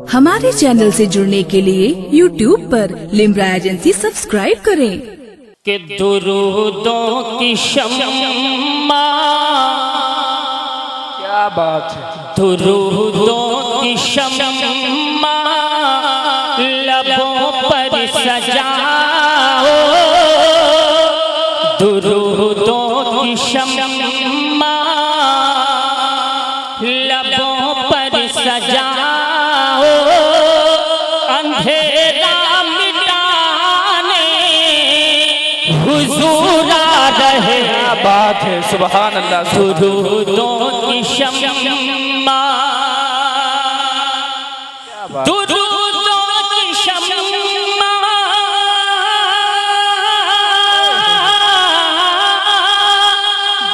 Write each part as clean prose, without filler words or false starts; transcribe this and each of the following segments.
हमारे चैनल से जुड़ने के लिए YouTube पर लिम्रा एजेंसी सब्सक्राइब करें। कि दुरूदों की शम्मा, क्या बात है, दुरूदों की शम्मा लबों पर सजाओ, दुरूदों की शम्मा लबों पर सजाओ, अंधेरा मिटाने हुजूर आ रहे। क्या बात है, सुभान अल्लाह। दुरूदों की शम्मा, दुरूदों की शम्मा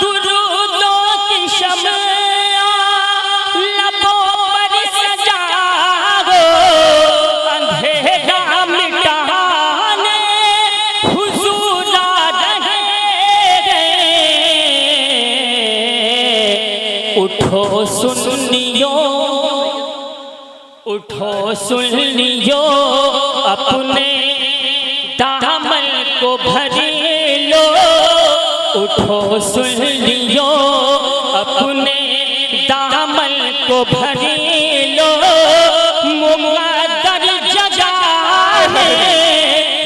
दुरूदों की शम्मा लबों पर सजाओ, अंधेरा मिटाने हुजूर आ रहे। उठो सुनियो, उठो सुनियो, अपने दामन को भर लो, उठो सुनियो, अपने दामन को भर लो, मुक़द्दर जगाने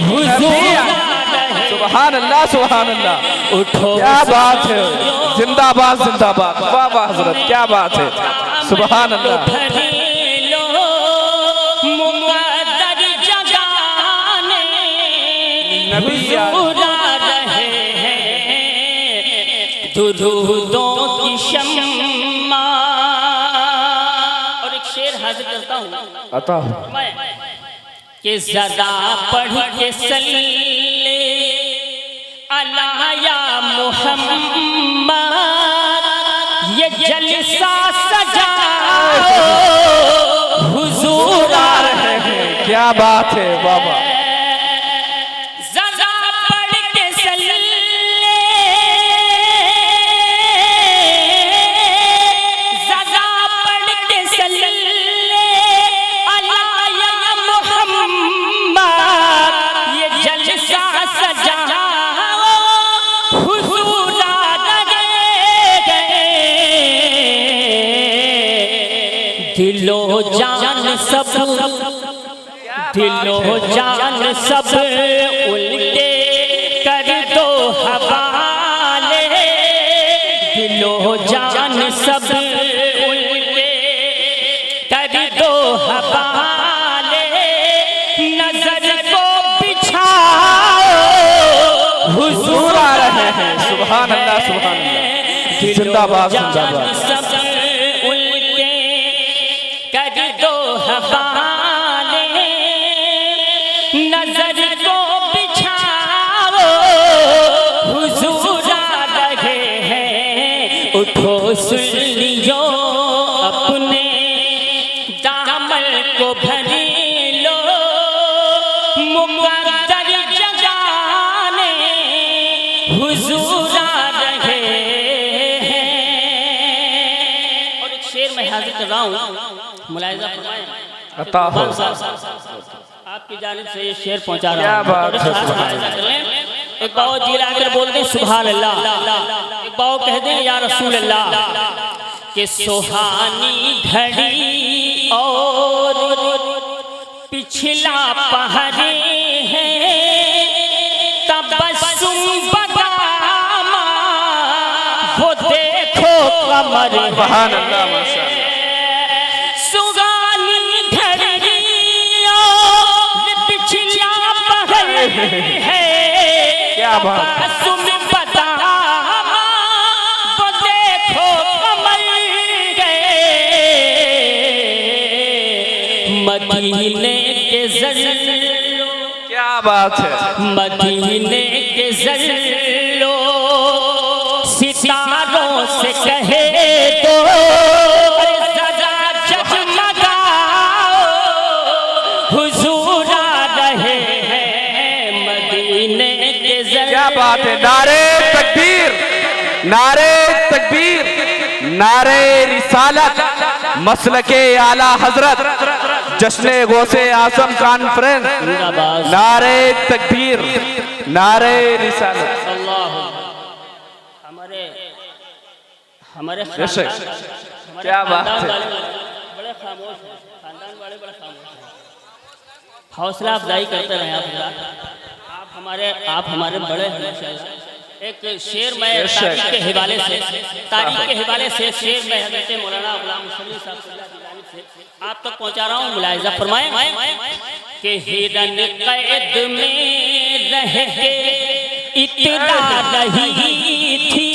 हुजूर आ रहे। सुभान अल्लाह, सुभान अल्लाह। उठो, क्या बात है, जिंदाबाद जिंदाबाद, वाह वाह हजरत, क्या बात है, सुभान अल्लाह। हुजूर आ रहे हैं, दुरूदों की शम्मा। और एक शेर हाजिर करता हूँ अता मैं कि ज़रा पढ़ के सल्ले अला या मुहम्मद, ये जलसा सजाओ, हुजूर आ रहे हैं। क्या बात है बाबा। दिलो जान सब, दिलो जान सब उनके कर दो हवाले, दिलो जान सब उनके कर दो हवाले, नजर को बिछाओ, हुजूर आ रहे हैं। सुभान अल्लाह, सुभान अल्लाह, जिंदाबाद जिंदाबाद। नजर को बिछाओ, हुजूर आ रहे हैं। उठो सुनियो, अपने दामन को भर लो, मुक़द्दर जगाने हुजूर आ रहे हैं। और एक शेर मैं हाजिर कर रहा हूँ, मुलाहिज़ा फरमाएं। अता हो, आपकी जानिब से ये शेर पहुंचा रहा हूं। एक बाओ जी लाकर बोल दें सुभान अल्लाह, एक बाओ कह दें या रसूल अल्लाह। कि सुहानी घड़ी और पिछला पहरे हैं, तबस्सुम बदामा वो देखो कमर। सुभान अल्लाह, माशाअल्लाह। क्या बात, तुम बता वो देखो कमल गए, मदीने के ज़ल्लो। क्या बात है, मदीने के ज़ल्लो सितारों से कहे तो हुजूर आ रहे हैं, मदीने के। क्या बात है, नारे तकबीर, नारे तकबीर, नारे रिसालत मसलके आला हजरत जश्ने गौसे आसम कॉन्फ्रेंस नारे तकबीर नारे रिसालत। हमारे क्या बात है, बड़े खामोश हैं, खानदान वाले बड़े खामोश हैं। हौसला अफजाई करते रहे आप हमारे बड़े हैं माशाअल्लाह। एक शेर मैं तारीख के हवाले से शेर मैं हज़रत मौलाना गुलाम मुस्तफ़ी साहब से आप तक पहुंचा रहा हूँ, मुलाहिज़ा फरमाएं कि हिरन कैद में रह के इतना रही थी,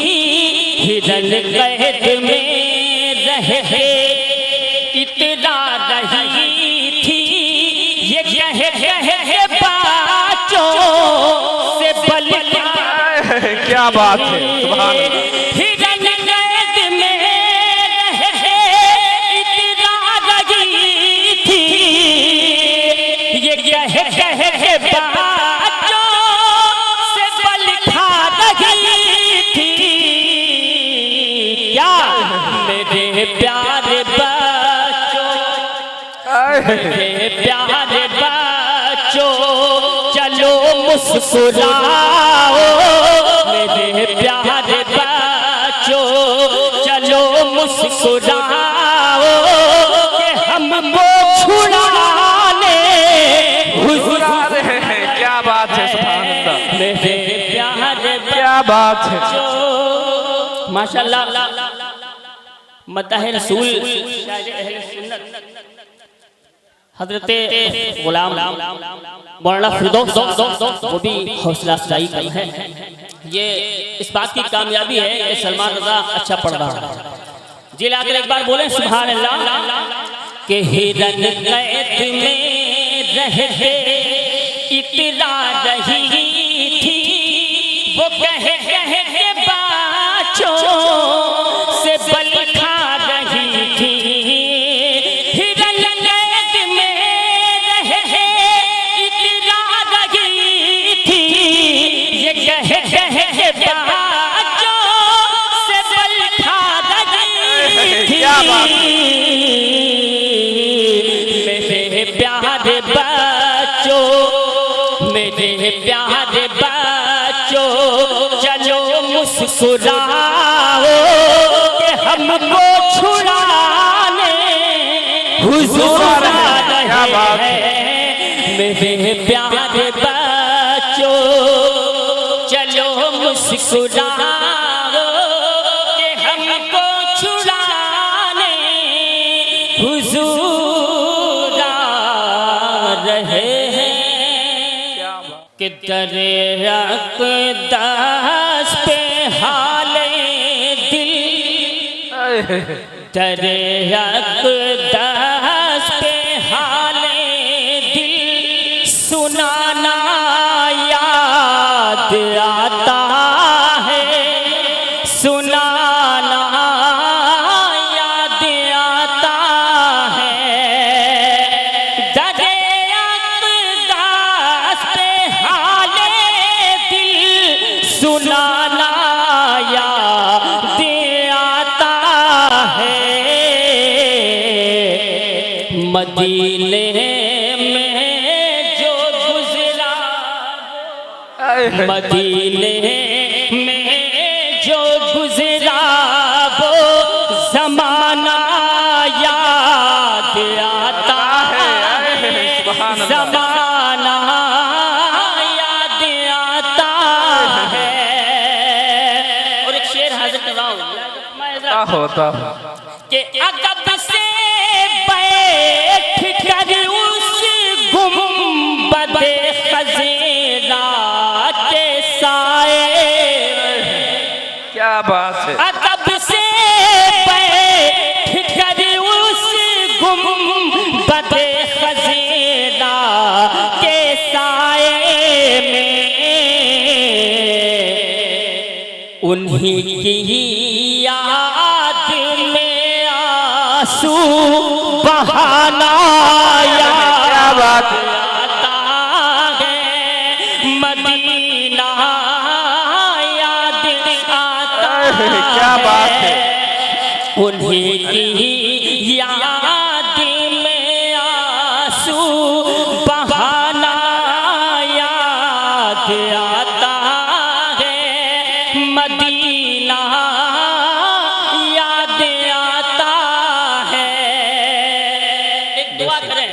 हिरन कैद में रह के इतना रही थी, ये कहे बाचों से बल क्या बात है, सुभान अल्लाह। हिरन कैद में रह इतना रही थी, ये कहे बाचों से बल खा रही थी, क्या मेरे प्यारे बच्चों, मेरे प्यारे बच्चों चलो मुस्कुराओ, मेरे प्यारे बच्चों चलो मुस्कुराओ, कि हमको छुड़ाने हुजूर हैं। क्या बात है, सुभान अल्लाह। मेरे प्यारे क्या बात है, माशाअल्लाह। मदह रसूल हजरत गुलाम मौलाना फिरदौस वो भी हौसला अफजाई कर है। ये इस बात की कामयाबी है कि सलमान रजा अच्छा पढ़ रहा है। जी लाकर एक बार बोले सुभान अल्लाह। कि हिरन कैद में रह के इतना रही थी, वो कहे बाचों से बल खा रही थी, हिरन कैद में रह इतना रही थी, ये कहे बाचों से बल खा रही थी। क्या बात है, मेरे प्यारे बच्चों, मेरे प्यारे बच्चों चलो मुस्कुराओ, कि हमको छुड़ाने हुजूर आ रहे हैं। मेरे प्यारे बच्चों चलो मुस्कुराओ, कि हमको छुड़ाने हुजूर आ रहे हैं। कि दरे अक़दास पे हाले दिल, दरे अक़दास पे हाले दिल सुनाना याद आता है, सुनाना याद आता है। दरे अक़दास पे हाले दिल सुनाना याद आता है। मदीने में जो गुजरा, मदीने में जो गुजरा वो ज़माना याद आता है, ज़माना याद आता है। और एक शेर हाजिर कर रहा हूँ होता कि अदब से बैठ कर उस गुंबदे खज़ीरा के साए, क्या बात है, अदब से बैठ कर उस गुंबदे खज़ीरा के साए में उन्हीं की याद में आंसू बहाना क्या बात है, आता है। मदीना याद आता क्या बात है, उन्हीं की याद में आंसू बहाना याद आता है मदीना याद आता है। एक दुआ करें,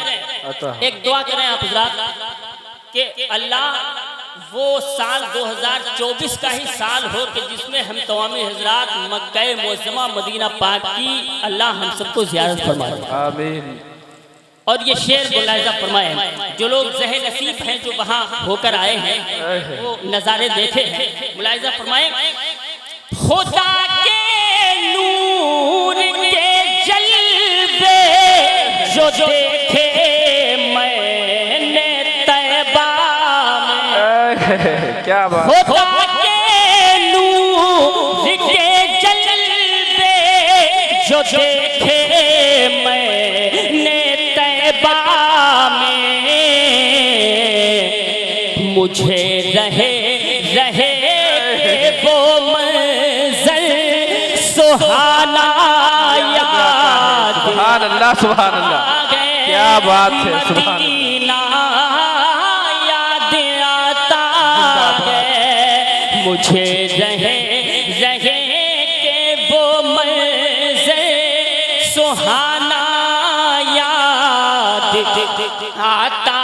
एक दुआ करें आप हज़रात कि अल्लाह वो साल 2024 का ही साल हो कि जिसमें हम तमामी हजरात मक्का मुअज़्ज़मा मदीना पाक की अल्लाह हम सबको ज़ियारत फरमाए। आमीन। और ये शेर मुलाहिज़ा फरमाए, जो लोग ज़हे नसीब हैं जो वहाँ होकर आए हैं वो नज़ारे देखे हैं। मुलाहिज़ा फरमाए, खुदा के नूर के जलवे जो देखे मैंने तैबा में, क्या बात, खुदा के नूर के जलवे जो देखे मैंने तैबा में, मुझे रहे रहे वो मंज़र सुहाना याद। सुभान अल्लाह, सुभान अल्लाह, क्या बात है, सुभान मुझे रहे रहे के वो मंज़र सुहाना याद आता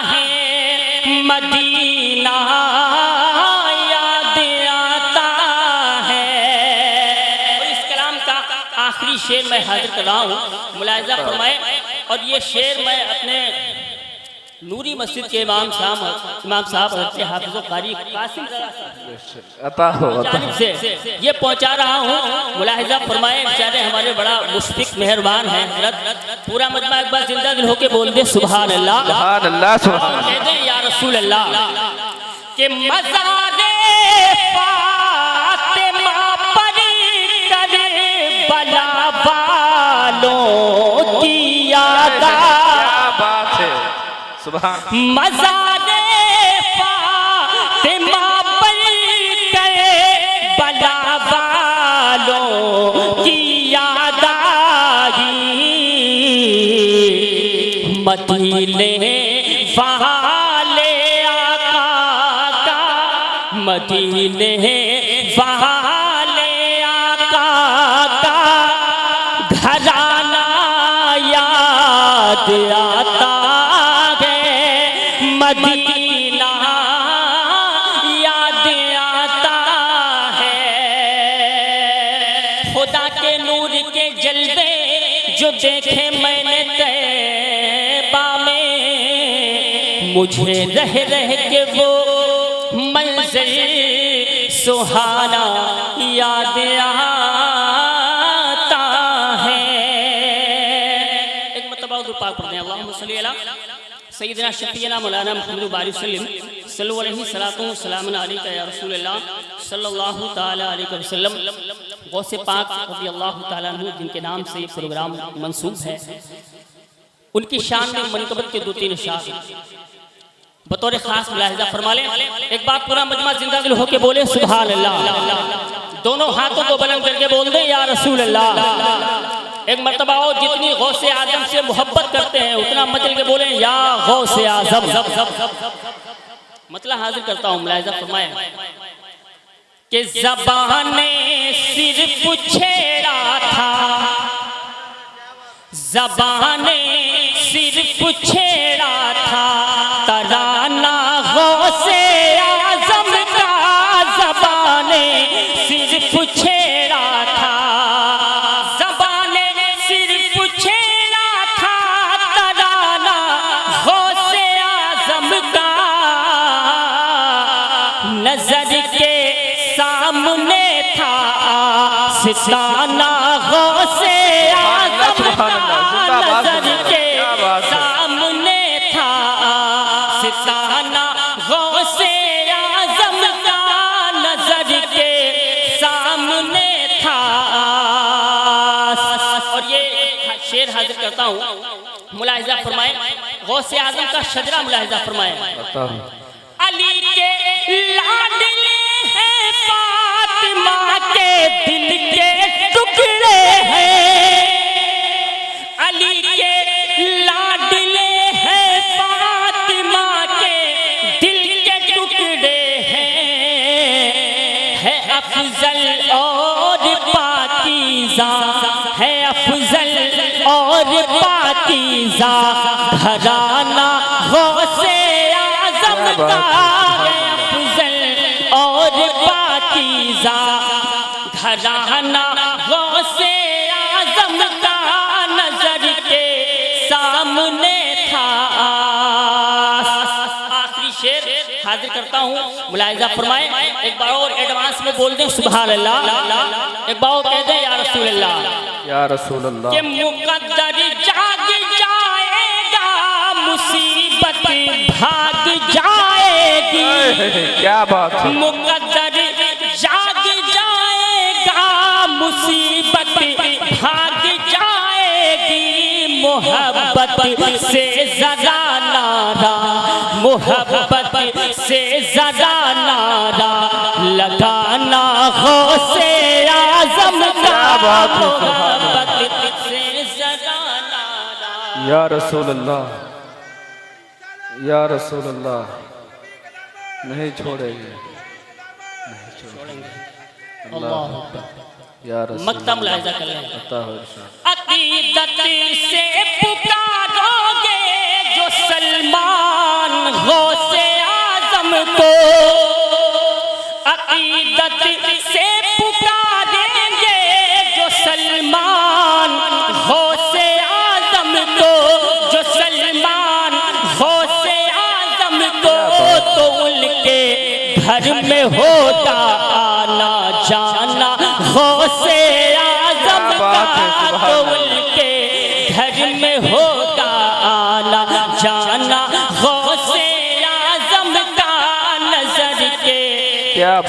है मदीना याद आता है। और इस कलाम का आखिरी शेर मैं हाजिर कर रहा हूँ, मुलाहिज़ा फरमाए। और ये शेर मैं अपने नूरी मस्जिद के इमाम साहब हाफिज़ कारी कासिम जानिब से ये पहुंचा रहा हूँ। मुलाहिज़ा फरमाए, बेचारे हमारे बड़ा मुशफ़िक़ मेहरबान हैं हज़रत। पूरा मजमा एक बार जिंदा दिल होके बोल दे सुभान अल्लाह, सुभान अल्लाह, सुभान अल्लाह, कह दे या रसूल अल्लाह के मज़ारे फ़ातिमा पर करबला वालों की याद। मज़ारे फ़ातिमा पर करबला वालों की याद आई, मदीने वाले आका का, मदीने वाले आका का घराना याद आता मदीना याद आता है। खुदा के नूर के जलवे जो देखे मैंने तैबा में, मुझे रह रह के वो मंज़र सुहाना याद आता है। एक मरतबा दुआ पाक पढ़ते हैं, अल्लाहुम्मा सल्ली अला सय्यिदना शफ़ीना मौलाना मुहम्मद बारिक सल्लल्लाहु अलैहि सलाम अलैका या रसूल अल्लाह सल्लल्लाहु ताला अलैहि वसल्लम। गौसे पाक रज़ी अल्लाह ताला अन्हु जिनके नाम से ये प्रोग्राम मंसूब है, उनकी शान में मनक़बत के 2-3 इशार बतौर खास मुलाहिज़ा फरमा लें। एक बार पूरा मजमा जिंदा दिल होके बोले सुभान अल्लाह, दोनों हाथों को बुलंद करके बोल दें या रसूल अल्लाह। एक मर्तबा हो जितनी गौसे आजम से मोहब्बत करते हैं उतना मचल के बोले या गौसे आजम। मतलब हाजिर करता हूँ, मुलाहिज़ा फरमाए कि ज़बाने सिर्फ छेड़ा था, ज़बाने सिर्फ छेड़ा था तराना गौसे आजम का, ज़बाने सिर्फ छेड़ा था, नजर के सामने था सिताना गौसे आज़म का, नजर के सामने था सिताना गौसे आज़म का, नजर के सामने था। और ये शेर हाजिर करता हूँ, मुलाहिज़ा फरमाए, गौसे आज़म का शजरा मुलाहिज़ा फरमाए। अली के लाडले हैं फातिमा के दिल के टुकड़े पाकीज़ा है अफजल और पाकीज़ा घराना गौसे आज़म का है अफजल और पाकीज़ा घराना गौसे आज़म का नजर के सामने था। आखिरी शेर हाजिर करता हूँ, मुलाहिज़ा फरमाएं। एक बार और एडवांस में बोल दें सुभान अल्लाह, एक बार और कह दें या रसूल अल्लाह, या रसूल अल्लाह। कि मुक़द्दर जाग जाएगा मुसीबत भाग जाएगी, क्या बात है। मुक़द्दर जाग जाएगा मुसीबत भाग जाएगी, मोहब्बत से ज़रा नारा, मोहब्बत से ज़रा नारा लगाना गौसे आज़म का, मोहब्बत से ज़रा नारा। या रसूल अल्लाह, या रसूल अल्लाह, नहीं छोड़ेंगे, नहीं छोड़ेंगे। अल्लाह या रसूल मक्ता मुलाहिज़ा कर लें। अक़ीदत से पुकारोगे जो सलमान गौसे आज़म को, अक़ीदत से पुकारेंगे जो सलमान गौसे आज़म को, जो सलमान गौसे आज़म को, तो उनके घर में होता आना जाना गौसे आज़म का, तो उनके घर में होता आना जाना गौसे आज़म का नजर के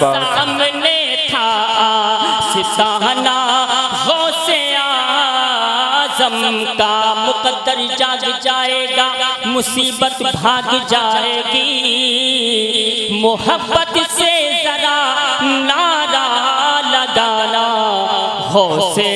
सामने था सिताना गौसे आज़म का। मुक़द्दर जाग जाएगा मुसीबत भाग जाएगी, मोहब्बत से ज़रा नारा लगाना गौसे